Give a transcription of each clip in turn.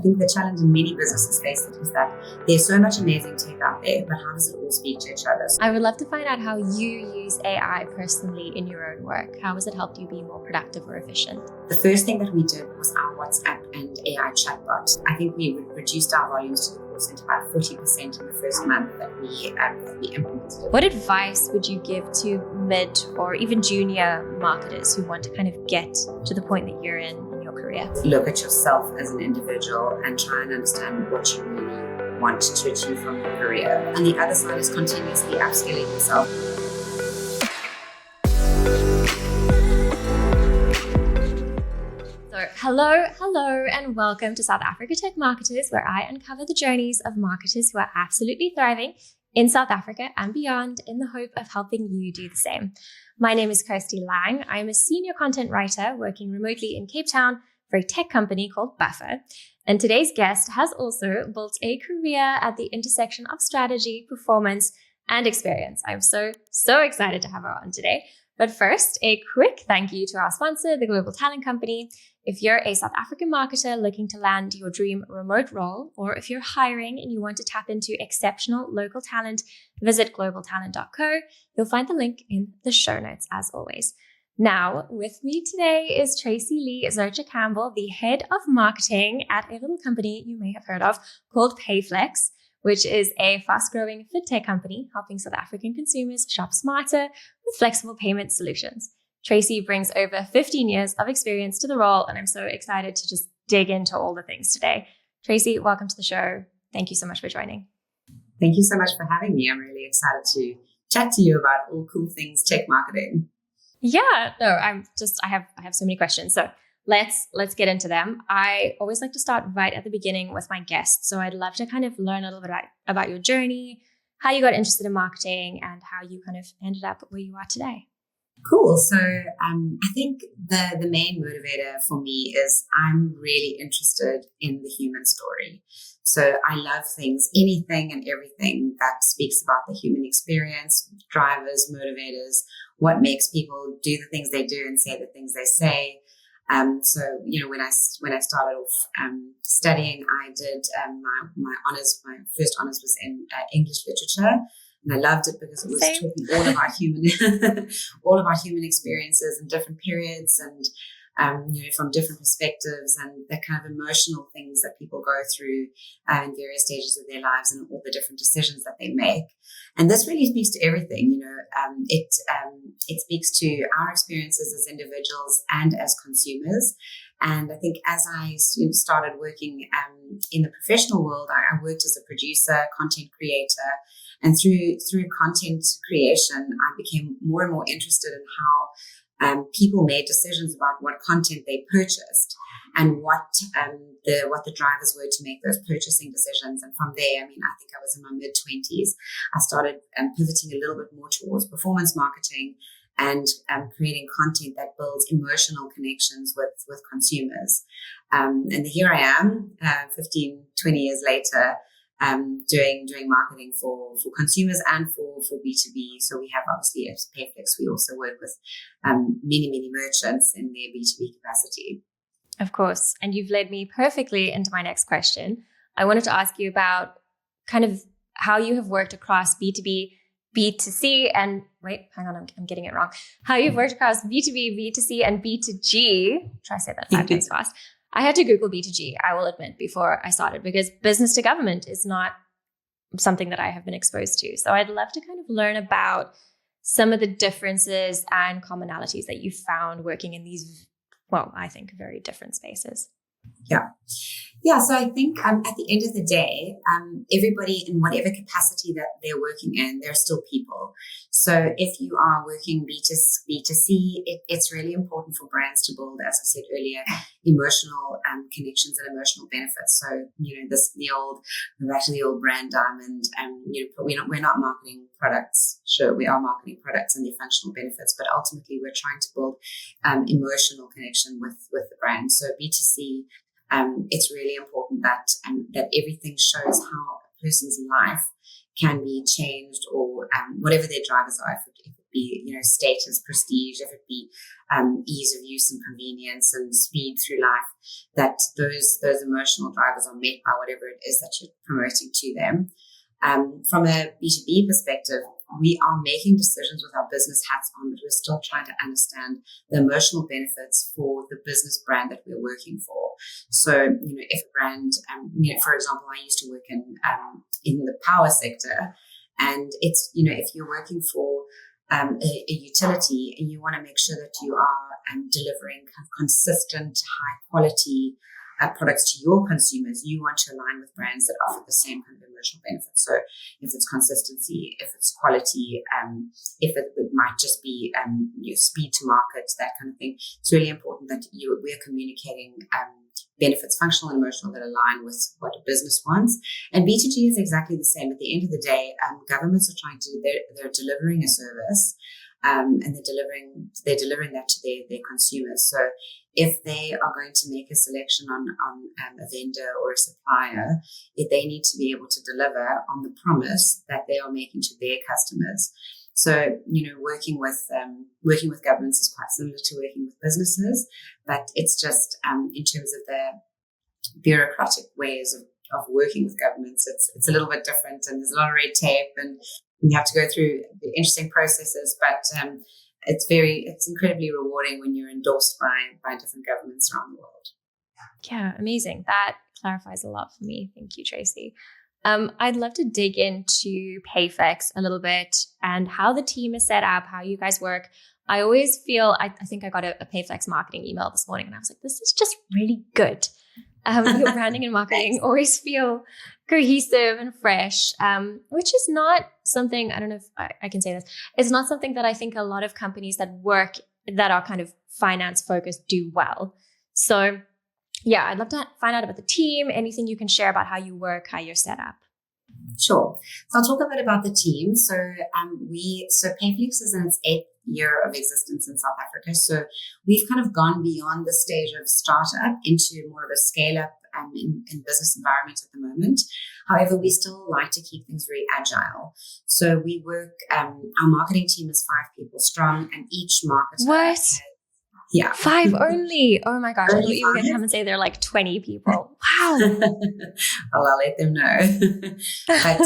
think the challenge in many businesses face it is that there's so much amazing tech out there, but how does it all speak to each other? I would love to find out how you use AI personally in your own work. How has it helped you be more productive or efficient? The first thing that we did was our WhatsApp and AI chatbot. I think we reduced our volumes to the call center by 40% in the first month that we implemented it. What advice would you give to mid or even junior marketers who want to kind of get to the point that you're in your career? Look at yourself as an individual and try and understand what you really want to achieve from your career. And the other side is continuously upskilling yourself. So hello, and welcome to South Africa Tech Marketers, where I uncover the journeys of marketers who are absolutely thriving in South Africa and beyond in the hope of helping you do the same. My name is Kirsty Lang. I am a senior content writer working remotely in Cape Town for a tech company called Buffer. And today's guest has also built a career at the intersection of strategy, performance, and experience. I'm so excited to have her on today. But first, a quick thank you to our sponsor, the Global Talent Company. If you're a South African marketer looking to land your dream remote role, or if you're hiring and you want to tap into exceptional local talent, visit globaltalent.co. You'll find the link in the show notes as always. Now, with me today is Tracey-Lee Zurcher Campbell, the head of marketing at a little company you may have heard of called Payflex, which is a fast-growing fintech company helping South African consumers shop smarter with flexible payment solutions. Tracey brings over 15 years of experience to the role, and I'm so excited to just dig into all the things today. Tracey, welcome to the show. Thank you so much for joining. Thank you so much for having me. I'm really excited to chat to you about all cool things tech marketing. Yeah, no, I have so many questions. So let's get into them. I always like to start right at the beginning with my guests. So I'd love to kind of learn a little bit about your journey, how you got interested in marketing, and how you kind of ended up where you are today. Cool. So I think the main motivator for me is I'm really interested in the human story. So I love anything and everything that speaks about the human experience, drivers, motivators, what makes people do the things they do and say the things they say. So, when I started off studying, I did my honors. My first honors was in English literature. And I loved it because it was talking all of our human experiences in different periods and, from different perspectives and the kind of emotional things that people go through in various stages of their lives and all the different decisions that they make. And this really speaks to everything, it speaks to our experiences as individuals and as consumers. And I think as I started working in the professional world, I worked as a producer, content creator, and through content creation, I became more and more interested in how people made decisions about what content they purchased and what the drivers were to make those purchasing decisions. And from there, I think I was in my mid-20s, I started pivoting a little bit more towards performance marketing and creating content that builds emotional connections with consumers. And here I am, 15, 20 years later, doing marketing for consumers and for B2B. So we have obviously at Payflex, we also work with many merchants in their B2B capacity. Of course. And you've led me perfectly into my next question. I wanted to ask you about kind of how you have worked across B2B, B2C, and wait, hang on, I'm getting it wrong. How you've worked across B2B, B2C, and B2G. Try to say that 5 times fast. I had to Google B2G, I will admit, before I started, because business to government is not something that I have been exposed to. So I'd love to kind of learn about some of the differences and commonalities that you found working in these, I think very different spaces. Yeah. So I think at the end of the day, everybody in whatever capacity that they're working in, they're still people. So if you are working B2C, it's really important for brands to build, as I said earlier, emotional connections and emotional benefits. So, back to the old brand diamond, we're not marketing products. Sure, we are marketing products and their functional benefits, but ultimately we're trying to build emotional connection with the brand. So B2C, it's really important that everything shows how a person's life can be changed or whatever their drivers are. If it be, status, prestige, if it be ease of use and convenience and speed through life, that those emotional drivers are met by whatever it is that you're promoting to them. From a B2B perspective, we are making decisions with our business hats on, but we're still trying to understand the emotional benefits for the business brand that we're working for. So, if a brand, for example, I used to work in the power sector, and it's, if you're working for a utility and you want to make sure that you are delivering kind of consistent, high quality products to your consumers, you want to align with brands that offer the same kind of emotional benefits. So if it's consistency, if it's quality, if it might just be speed to market, that kind of thing, it's really important that we're communicating benefits, functional and emotional, that align with what a business wants. And B2G is exactly the same. At the end of the day, governments are trying to, they're delivering a service, and they're delivering that to their consumers. So if they are going to make a selection on a vendor or a supplier, they need to be able to deliver on the promise that they are making to their customers. So, working with governments is quite similar to working with businesses, but it's just in terms of the bureaucratic ways of working with governments, it's a little bit different, and there's a lot of red tape, and you have to go through interesting processes. But it's incredibly rewarding when you're endorsed by different governments around the world. Yeah, amazing. That clarifies a lot for me. Thank you, Tracy. I'd love to dig into Payflex a little bit and how the team is set up, how you guys work. I always feel, I think I got a Payflex marketing email this morning, and I was like, this is just really good. Your branding and marketing always feel cohesive and fresh, which is not something, I don't know if I can say this, it's not something that I think a lot of companies that are kind of finance focused do well. So yeah, I'd love to find out about the team, anything you can share about how you work, how you're set up. Sure. So I'll talk a bit about the team. So Payflex is in its 8th year of existence in South Africa. So we've kind of gone beyond the stage of startup into more of a scale up in business environment at the moment. However, we still like to keep things very agile. So we work, our marketing team is 5 people strong, and each marketer What? Yeah. 5 only. Oh my gosh. I thought you were going to 5? come and say they're like 20 people. Wow. Well, I'll let them know. But,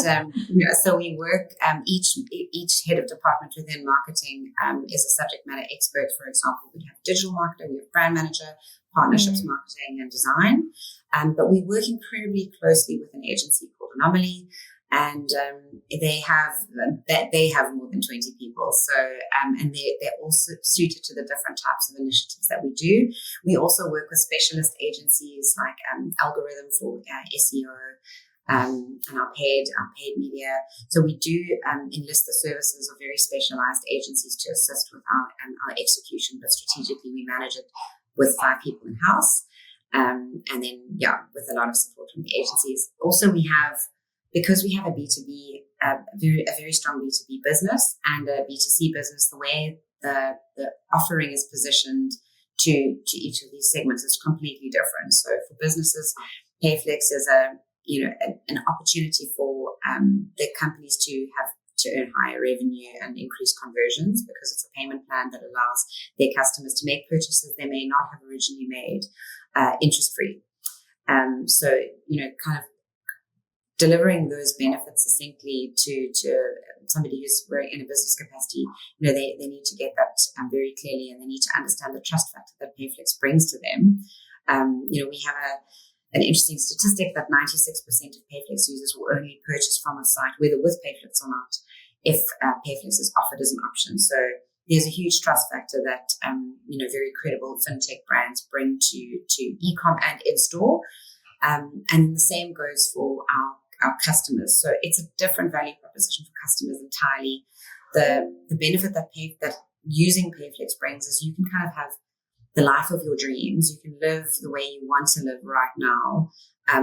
so we work, each head of department within marketing is a subject matter expert. For example, we have digital marketer, we have brand manager, partnerships marketing, and design. But we work incredibly closely with an agency called Anomaly. And they have more than 20 people. So and they're also suited to the different types of initiatives that we do. We also work with specialist agencies like Algorithm for SEO and our paid media. So we do enlist the services of very specialized agencies to assist with our execution, but strategically we manage it with 5 people in house, and then with a lot of support from the agencies. Also, because we have a B2B, a very strong B2B business and a B2C business, the way the offering is positioned to each of these segments is completely different. So for businesses, Payflex is an opportunity for the companies to earn higher revenue and increase conversions, because it's a payment plan that allows their customers to make purchases they may not have originally made interest-free. So, kind of delivering those benefits succinctly to somebody who's in a business capacity, they need to get that very clearly, and they need to understand the trust factor that Payflex brings to them. We have an interesting statistic that 96% of Payflex users will only purchase from a site, whether with Payflex or not, if Payflex is offered as an option. So there's a huge trust factor that very credible fintech brands bring to e-com and in-store. And the same goes for our customers. So it's a different value proposition for customers entirely. The benefit that using Payflex brings is you can kind of have the life of your dreams. You can live the way you want to live right now,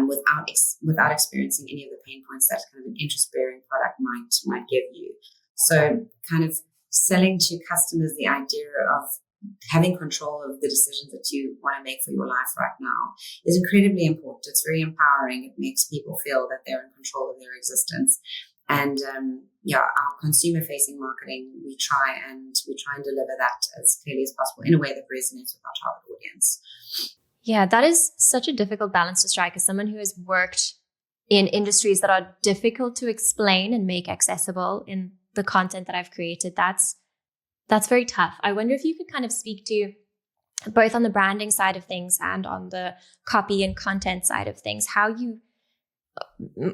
without experiencing any of the pain points that kind of an interest-bearing product might give you. So kind of selling to customers the idea of having control of the decisions that you want to make for your life right now is incredibly important. It's very empowering. It makes people feel that they're in control of their existence. And our consumer-facing marketing, we try and deliver that as clearly as possible in a way that resonates with our target audience. Yeah, that is such a difficult balance to strike as someone who has worked in industries that are difficult to explain and make accessible in the content that I've created. That's very tough. I wonder if you could kind of speak to both on the branding side of things and on the copy and content side of things, how you,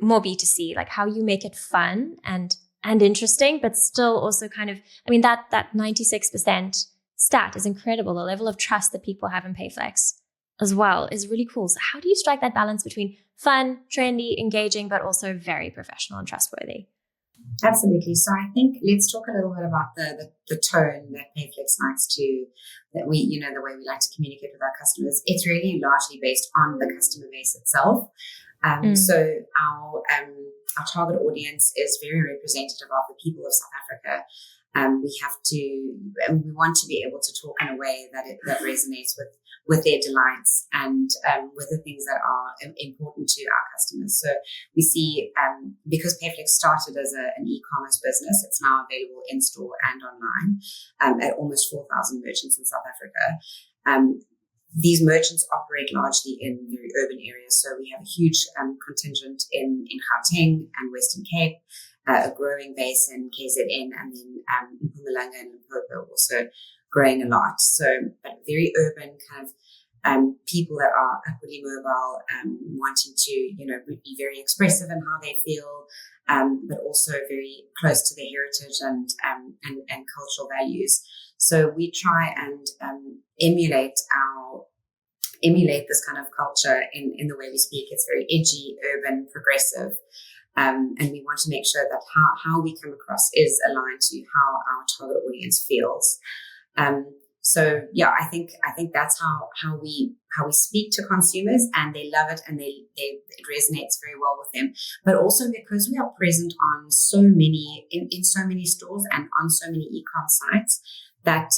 more B2C, like how you make it fun and interesting, but still also kind of, I mean, that 96% stat is incredible. The level of trust that people have in Payflex as well is really cool. So how do you strike that balance between fun, trendy, engaging, but also very professional and trustworthy? Absolutely. So I think let's talk a little bit about the tone that Payflex likes to, that we, the way we like to communicate with our customers. It's really largely based on the customer base itself. So our target audience is very representative of the people of South Africa. We want to be able to talk in a way that resonates with their delights and with the things that are important to our customers. So we see, because Payflex started as an e-commerce business, it's now available in store and online at almost 4,000 merchants in South Africa. These merchants operate largely in very urban areas. So we have a huge contingent in Gauteng and Western Cape, a growing base in KZN, and then Mpumalanga and Limpopo also growing a lot. So, but very urban kind of people that are upwardly mobile, wanting to, be very expressive in how they feel, but also very close to their heritage and cultural values. So we try and emulate this kind of culture in the way we speak. It's very edgy, urban, progressive. And we want to make sure that how we come across is aligned to how our target audience feels. So yeah, I think that's how we speak to consumers, and they love it, and it resonates very well with them. But also because we are present on so many in so many stores and on so many e-com sites, that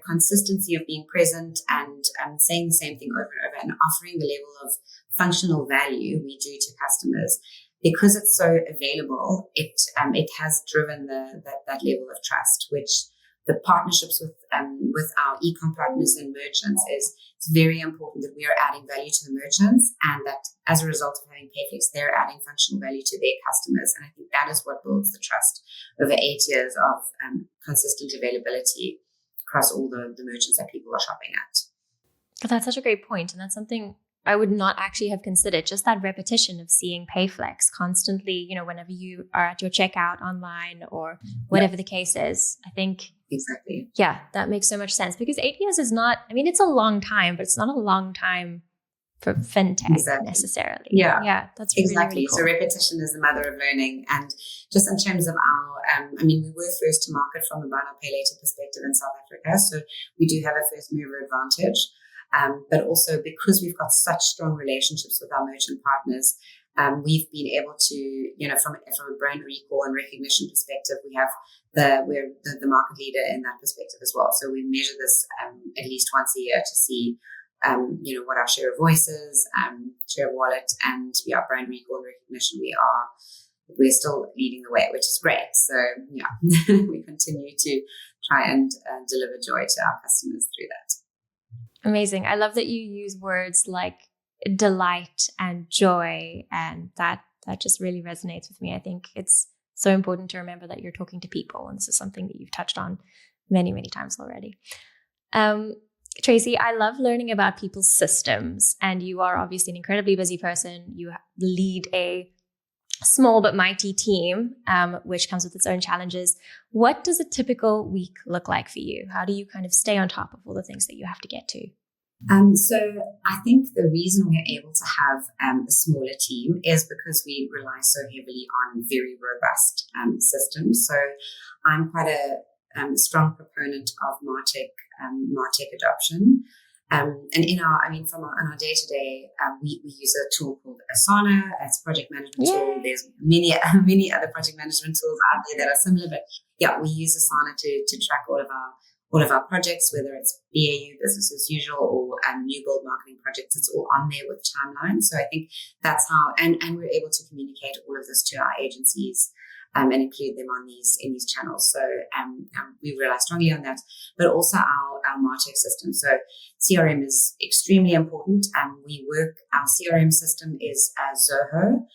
consistency of being present and saying the same thing over and over and offering the level of functional value we do to customers, because it's so available, it has driven that level of trust, which the partnerships with our e-com partners and merchants it's very important that we are adding value to the merchants, and that as a result of having Payflex, they're adding functional value to their customers. And I think that is what builds the trust over 8 years of consistent availability across all the merchants that people are shopping at. That's such a great point. And that's something I would not actually have considered, just that repetition of seeing Payflex constantly, whenever you are at your checkout online or whatever the case is. I think exactly. Yeah, that makes so much sense, because 8 years is not, it's a long time, but it's not a long time for fintech necessarily. Yeah, that's exactly. Really cool. So repetition is the mother of learning. And just in terms of our, we were first to market from a buy now, pay later perspective in South Africa. So we do have a first mover advantage. But also because we've got such strong relationships with our merchant partners, we've been able to, from a brand recall and recognition perspective, we're the market leader in that perspective as well. So we measure this at least once a year to see, what our share of voice is, share of wallet, and brand recall and recognition. We're still leading the way, which is great. So yeah, we continue to try and deliver joy to our customers through that. Amazing. I love that you use words like delight and joy, and that just really resonates with me. I think it's so important to remember that you're talking to people, and this is something that you've touched on many, many times already. Tracy, I love learning about people's systems, and you are obviously an incredibly busy person. You lead a small but mighty team, which comes with its own challenges. What does a typical week look like for you? How do you kind of stay on top of all the things that you have to get to? So I think the reason we're able to have a smaller team is because we rely so heavily on very robust systems. So I'm quite a strong proponent of Martech adoption. And on our day-to-day, we use a tool called Asana. It's a project management tool. There's many other project management tools out there that are similar, but yeah, we use Asana to track all of our projects, whether it's BAU, business as usual, or new build marketing projects. It's all on there with timelines. So I think that's how, and we're able to communicate all of this to our agencies and include them in these channels. So we rely strongly on that, but also our Martech system. So CRM is extremely important. Our CRM system is Zoho.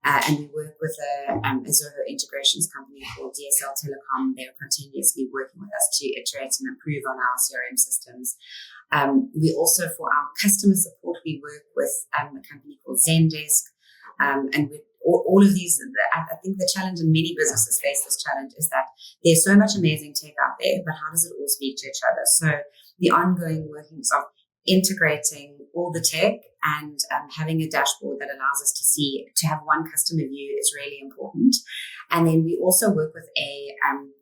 And we work with a Zoho integrations company called DSL Telecom. They're continuously working with us to iterate and improve on our CRM systems. We also, for our customer support, we work with a company called Zendesk. And with all of these, I think the challenge, and many businesses face this challenge, is that there's so much amazing tech out there, but how does it all speak to each other? So the ongoing workings of integrating all the tech and having a dashboard that allows us to have one customer view is really important. And then we also work with a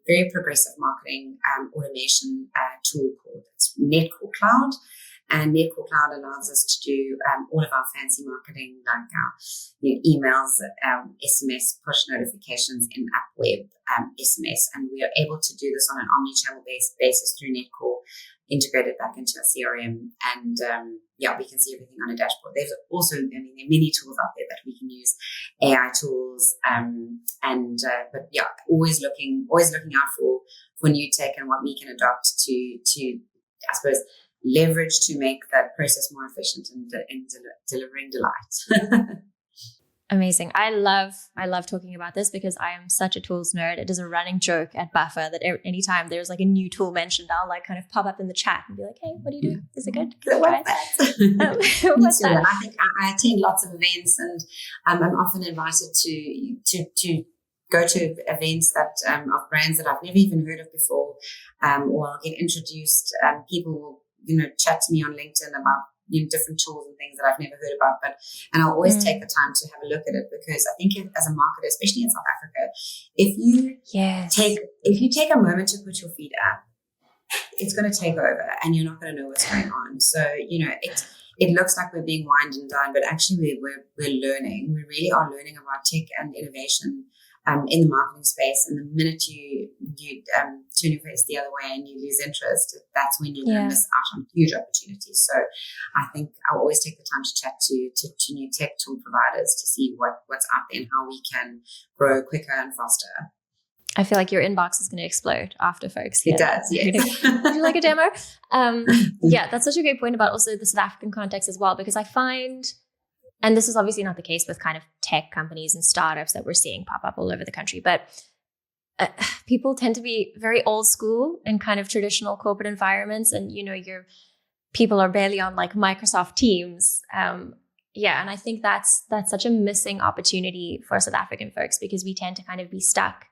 very progressive marketing automation tool called Netcore Cloud. And Netcore Cloud allows us to do all of our fancy marketing, like our emails, SMS, push notifications, in-app web SMS. And we are able to do this on an omni-channel basis through Netcore, integrated back into our CRM. And we can see everything on a dashboard. There's also, there are many tools out there that we can use, AI tools, always looking out for new tech and what we can adopt to I suppose, leverage to make that process more efficient and delivering delight. Amazing. I love talking about this because I am such a tools nerd. It is a running joke at Buffer that anytime there's like a new tool mentioned, I'll like kind of pop up in the chat and be like, hey, what do you do? Is it good? Can I try it? What's that? I think I attend lots of events, and I'm often invited to go to events that of brands that I've never even heard of before, or I'll get introduced. People will chat to me on LinkedIn about different tools and things that I've never heard about, and I'll always take the time to have a look at it, because I think as a marketer, especially in South Africa, if you take a moment to put your feet up, it's going to take over and you're not going to know what's going on. So it looks like we're being wined and dined, but actually we're learning. We really are learning about tech and innovation in the marketing space. And the minute you turn your face the other way and you lose interest, that's when you're going to miss out on huge opportunities. So I think I'll always take the time to chat to new tech tool providers to see what's out there and how we can grow quicker and faster. I feel like your inbox is going to explode after folks here. It does, yes. Would you like a demo? That's such a great point about also the South African context as well, because I find, and this is obviously not the case with kind of tech companies and startups that we're seeing pop up all over the country, but people tend to be very old school in kind of traditional corporate environments. And, your people are barely on like Microsoft Teams. And I think that's such a missing opportunity for South African folks, because we tend to kind of be stuck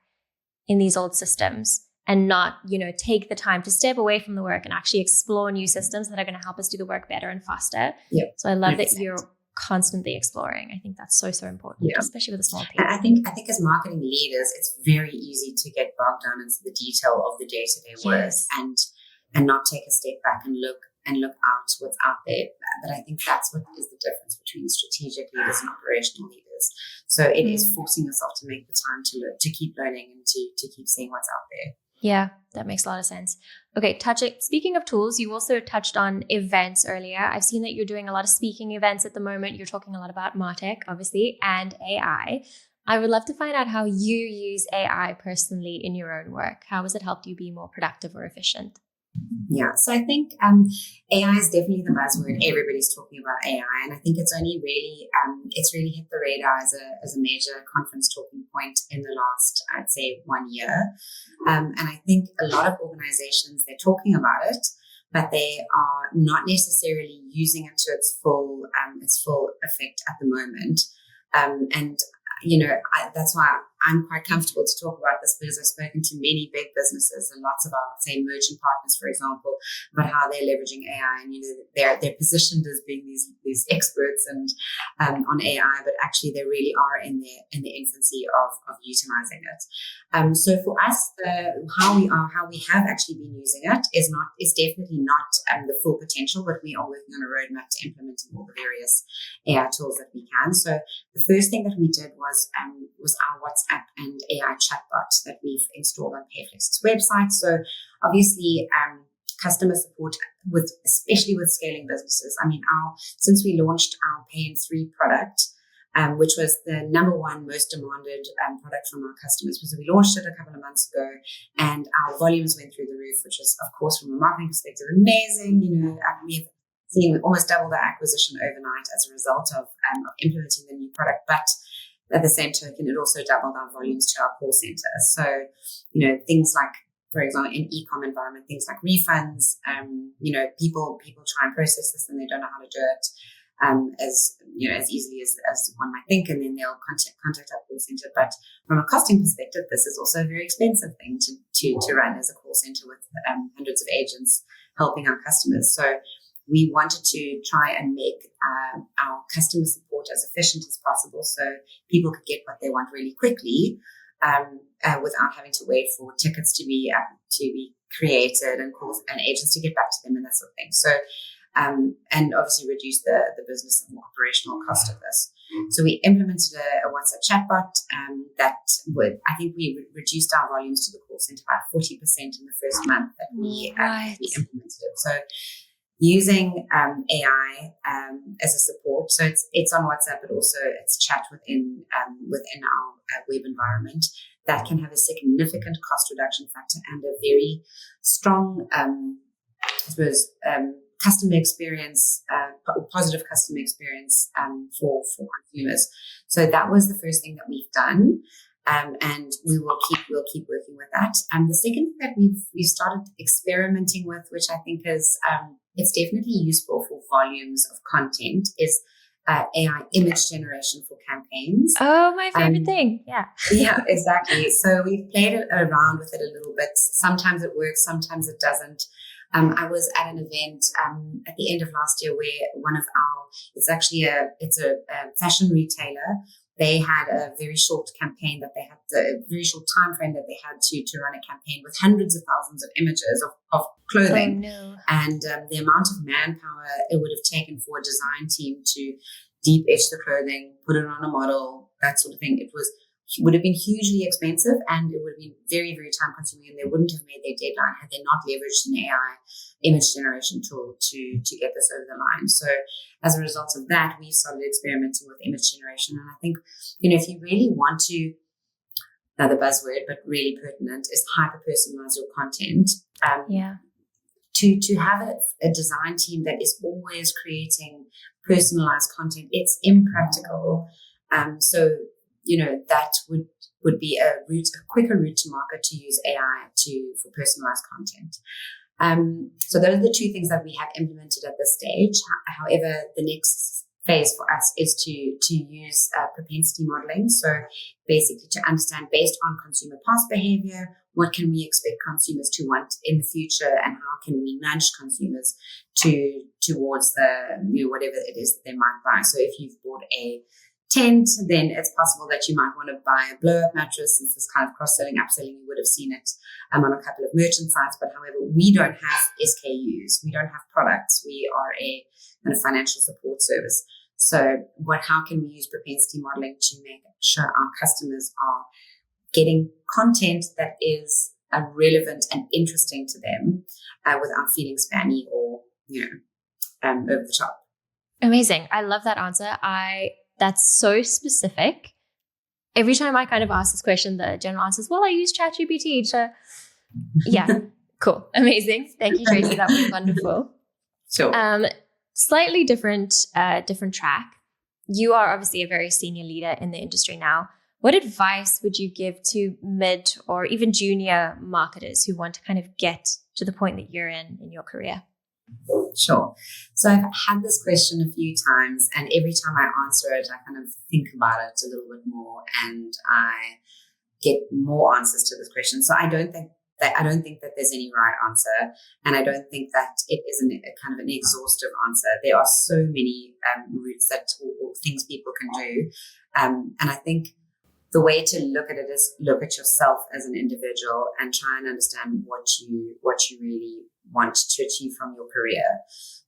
in these old systems and not, take the time to step away from the work and actually explore new systems that are going to help us do the work better and faster. Yep. So I love that you're constantly exploring. I think that's so important, especially with a small team. And I think as marketing leaders, it's very easy to get bogged down into the detail of the day-to-day work and not take a step back and look out what's out there. But I think that's what is the difference between strategic leaders and operational leaders. So it is forcing yourself to make the time to look, to keep learning, and to keep seeing what's out there. Yeah, that makes a lot of sense. Okay, speaking of tools, you also touched on events earlier. I've seen that you're doing a lot of speaking events at the moment. You're talking a lot about Martech, obviously, and AI. I would love to find out how you use AI personally in your own work. How has it helped you be more productive or efficient? Yeah, so I think AI is definitely the buzzword. Everybody's talking about AI, and I think it's only really hit the radar as a major conference talking point in the last, I'd say, 1 year. And I think a lot of organizations, they're talking about it, but they are not necessarily using it to its full effect at the moment. That's why I'm quite comfortable to talk about this, because I've spoken to many big businesses and lots of our, say, merchant partners, for example, about how they're leveraging AI, and they're positioned as being these experts and on AI, but actually they really are in the infancy of utilizing it. So for us, how we have actually been using it is definitely not the full potential, but we are working on a roadmap to implementing all the various AI tools that we can. So the first thing that we did was our WhatsApp and AI chatbot that we've installed on Payflex's website. So obviously, customer support, especially with scaling businesses. I mean, since we launched our Pay in 3 product, which was the number one most demanded product from our customers. So we launched it a couple of months ago, and our volumes went through the roof, which is, of course, from a marketing perspective, amazing. We've seen almost double the acquisition overnight as a result of implementing the new product. But at the same token, it also doubled our volumes to our call center. So, things like, for example, in e-com environment, things like refunds, people try and process this and they don't know how to do it as easily as one might think, and then they'll contact our call center. But from a costing perspective, this is also a very expensive thing to run as a call center with hundreds of agents helping our customers. So we wanted to try and make our customer support as efficient as possible, so people could get what they want really quickly, without having to wait for tickets to be created and calls and agents to get back to them and that sort of thing. So, and obviously reduce the business and operational cost of this. So we implemented a WhatsApp chatbot I think we reduced our volumes to the call center by 40% in the first month that we implemented it. So using AI as a support. So it's on WhatsApp, but also it's chat within our web environment that can have a significant cost reduction factor and a very strong, customer experience, positive customer experience for consumers. So that was the first thing that we've done. And we'll keep working with that. The second thing that we've started experimenting with, which I think is it's definitely useful for volumes of content, is AI image generation for campaigns. Oh, my favorite thing. Yeah. Yeah, exactly. So we've played around with it a little bit. Sometimes it works, sometimes it doesn't. I was at an event at the end of last year where it's a fashion retailer. They had a very short campaign a very short time frame that they had to run a campaign with hundreds of thousands of images of clothing. Oh, no. And the amount of manpower it would have taken for a design team to deep etch the clothing, put it on a model, that sort of thing. It would have been hugely expensive, and it would have been very, very time consuming, and they wouldn't have made their deadline had they not leveraged an AI image generation tool to get this over the line. So as a result of that, we started experimenting with image generation. And I think, if you really want to, another buzzword, but really pertinent, is hyper-personalize your content. To have a design team that is always creating personalized content, it's impractical. So that would be a quicker route to market to use AI for personalized content. So those are the two things that we have implemented at this stage. However, the next phase for us is to use propensity modeling. So basically to understand, based on consumer past behavior, what can we expect consumers to want in the future, and how can we nudge consumers towards whatever it is that they might buy. So if you've bought a tent, then it's possible that you might want to buy a blow-up mattress. Since this kind of cross-selling, upselling, you would have seen it on a couple of merchant sites. But however, we don't have SKUs. We don't have products. We are a kind of financial support service. So how can we use propensity modeling to make sure our customers are getting content that is relevant and interesting to them without feeling spammy or, over the top? Amazing. I love that answer. That's so specific. Every time I kind of ask this question, the general answer is, well, I use ChatGPT. So yeah, cool. Amazing. Thank you, Tracey. That was wonderful. Sure. Slightly different track. You are obviously a very senior leader in the industry now. What advice would you give to mid or even junior marketers who want to kind of get to the point that you're in your career? Sure. So I've had this question a few times, and every time I answer it, I kind of think about it a little bit more, and I get more answers to this question. So I don't think that there's any right answer, and I don't think that it is a kind of an exhaustive answer. There are so many routes or things people can do, and I think the way to look at it is look at yourself as an individual and try and understand what you really want to achieve from your career.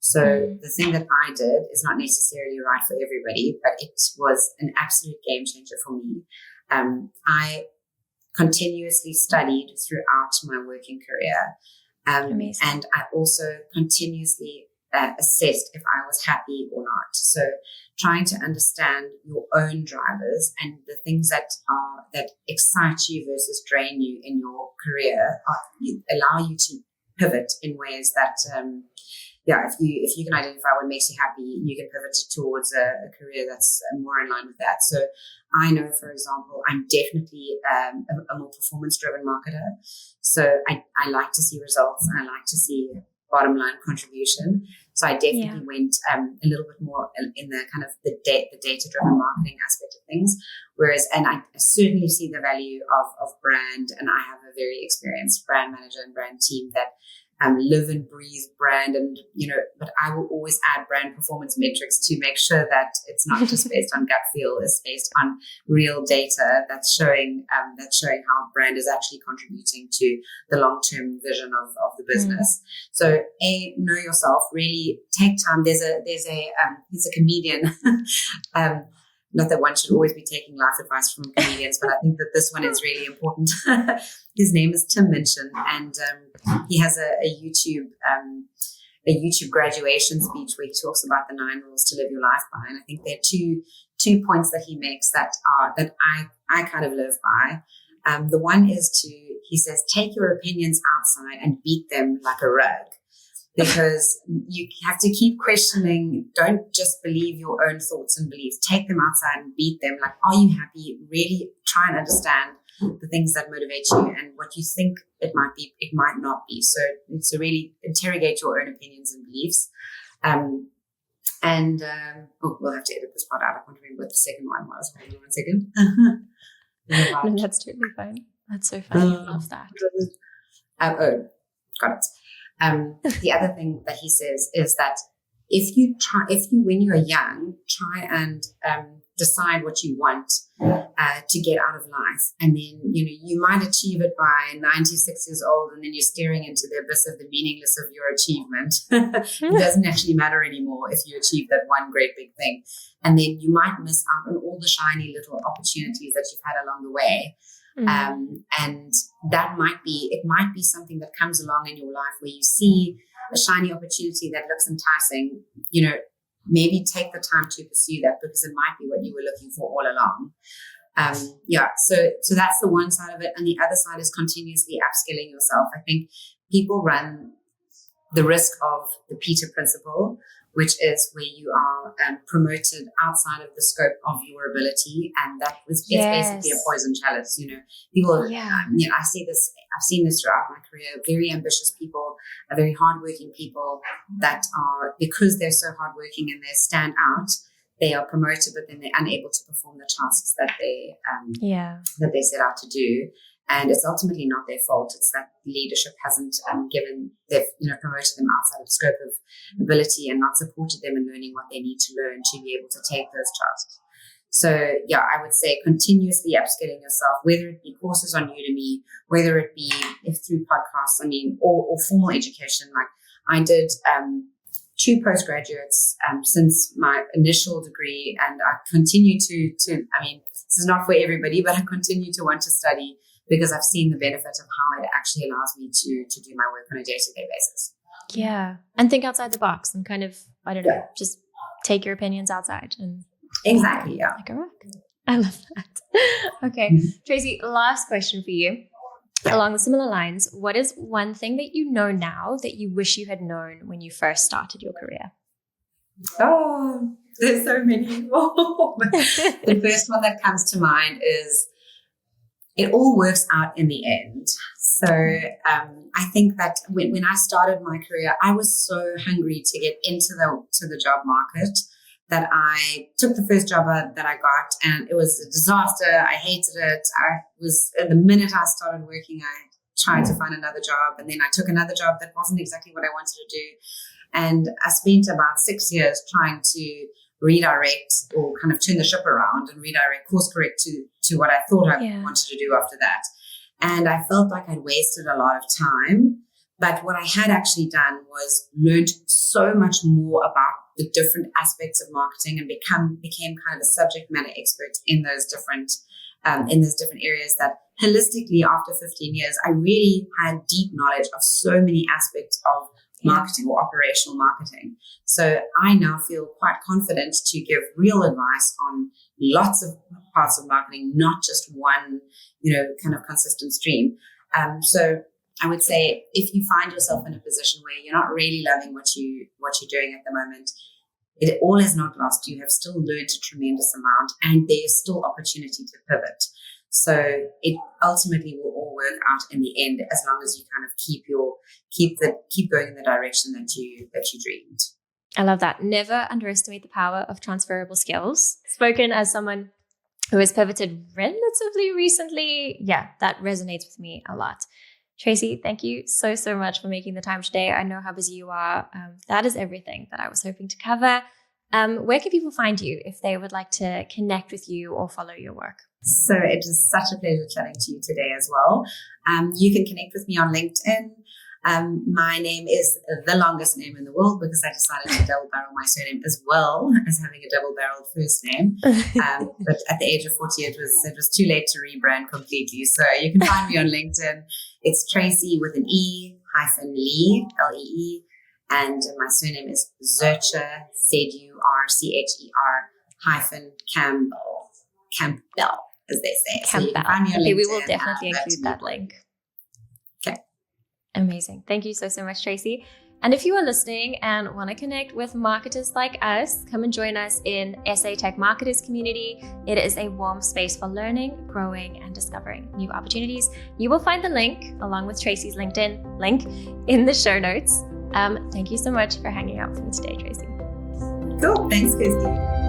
So the thing that I did is not necessarily right for everybody, but it was an absolute game changer for me. I continuously studied throughout my working career. And I also continuously assessed if I was happy or not. So trying to understand your own drivers and the things that excite you versus drain you in your career allow you to pivot in ways that if you can identify what makes you happy, you can pivot towards a career that's more in line with that. So I know, for example, I'm definitely a more performance-driven marketer. So I like to see results and I like to see bottom line contribution. So I definitely went a little bit more in the kind of the data-driven marketing aspect of things. And I certainly see the value of brand, and I have a very experienced brand manager and brand team that live and breathe brand, and but I will always add brand performance metrics to make sure that it's not just based on gut feel, it's based on real data that's showing how brand is actually contributing to the long-term vision of the business. So know yourself, really take time. He's a comedian. Not that one should always be taking life advice from comedians, but I think that this one is really important. His name is Tim Minchin, and he has a YouTube graduation speech where he talks about the 9 rules to live your life by. And I think there are two points that he makes that I kind of live by. The one is he says, take your opinions outside and beat them like a rug. Because you have to keep questioning. Don't just believe your own thoughts and beliefs. Take them outside and beat them. Like, are you happy? Really try and understand the things that motivate you, and what you think it might be, it might not be. So really interrogate your own opinions and beliefs. We'll have to edit this part out. I can't remember what the second one was. Hold on 1 second. No, that's totally fine. That's so funny. I love that. Got it. The other thing that he says is that when you are young, try and decide what you want to get out of life, and then you might achieve it by 96 years old, and then you're staring into the abyss of the meaningless of your achievement. It doesn't actually matter anymore if you achieve that one great big thing, and then you might miss out on all the shiny little opportunities that you've had along the way. And that might be something that comes along in your life where you see a shiny opportunity that looks enticing. Maybe take the time to pursue that, because it might be what you were looking for all along. So that's the one side of it, and the other side is continuously upskilling yourself. I think people run the risk of the Peter principle, which is where you are promoted outside of the scope of your ability, and that is basically a poison chalice. People. I see this. I've seen this throughout my career. Very ambitious people, very hardworking people that are, because they're so hardworking and they stand out, they are promoted, but then they're unable to perform the tasks that they set out to do. And it's ultimately not their fault. It's that leadership hasn't promoted them outside of the scope of ability and not supported them in learning what they need to learn to be able to take those tasks. So I would say continuously upskilling yourself, whether it be courses on Udemy, whether it be through podcasts, or formal education. Like I did 2 postgraduates since my initial degree, and I continue to this is not for everybody, but I continue to want to study, because I've seen the benefit of how it actually allows me to do my work on a day-to-day basis. Yeah. And think outside the box and kind of, just take your opinions outside. And exactly, yeah. Like a rock. I love that. Okay. Tracy, last question for you. Along the similar lines, what is one thing that you know now that you wish you had known when you first started your career? Oh, there's so many. The first one that comes to mind is, it all works out in the end. So I think that when I started my career, I was so hungry to get into the job market that I took the first job that I got, and it was a disaster. I hated it. The minute I started working, I tried to find another job, and then I took another job that wasn't exactly what I wanted to do. And I spent about 6 years trying to redirect, or kind of turn the ship around and course correct to what I thought I wanted to do after that. And I felt like I'd wasted a lot of time. But what I had actually done was learned so much more about the different aspects of marketing, and became kind of a subject matter expert in those different areas, that holistically, after 15 years, I really had deep knowledge of so many aspects of marketing or operational marketing. So I now feel quite confident to give real advice on lots of parts of marketing, not just one, kind of consistent stream. So I would say if you find yourself in a position where you're not really loving what you're doing at the moment, it all is not lost. You have still learned a tremendous amount, and there's still opportunity to pivot. So it ultimately will all work out in the end, as long as you kind of keep going in the direction that you dreamed. I love that. Never underestimate the power of transferable skills. Spoken as someone who has pivoted relatively recently, yeah, that resonates with me a lot. Tracey, thank you so much for making the time today. I know how busy you are. That is everything that I was hoping to cover. Where can people find you if they would like to connect with you or follow your work? So it is such a pleasure chatting to you today as well. You can connect with me on LinkedIn. My name is the longest name in the world because I decided to double barrel my surname as well as having a double barreled first name. But at the age of 40, it was too late to rebrand completely. So you can find me on LinkedIn. It's Tracey with an E-Lee, L-E-E. And my surname is Zurcher, Zurcher Campbell, as they say. Campbell. So you can find me on LinkedIn. We will definitely include that link. Okay. Amazing. Thank you so much, Tracey. And if you are listening and want to connect with marketers like us, come and join us in SA Tech Marketers Community. It is a warm space for learning, growing, and discovering new opportunities. You will find the link, along with Tracey's LinkedIn link, in the show notes. Thank you so much for hanging out with me today, Tracey. Cool. Thanks, Kirsty.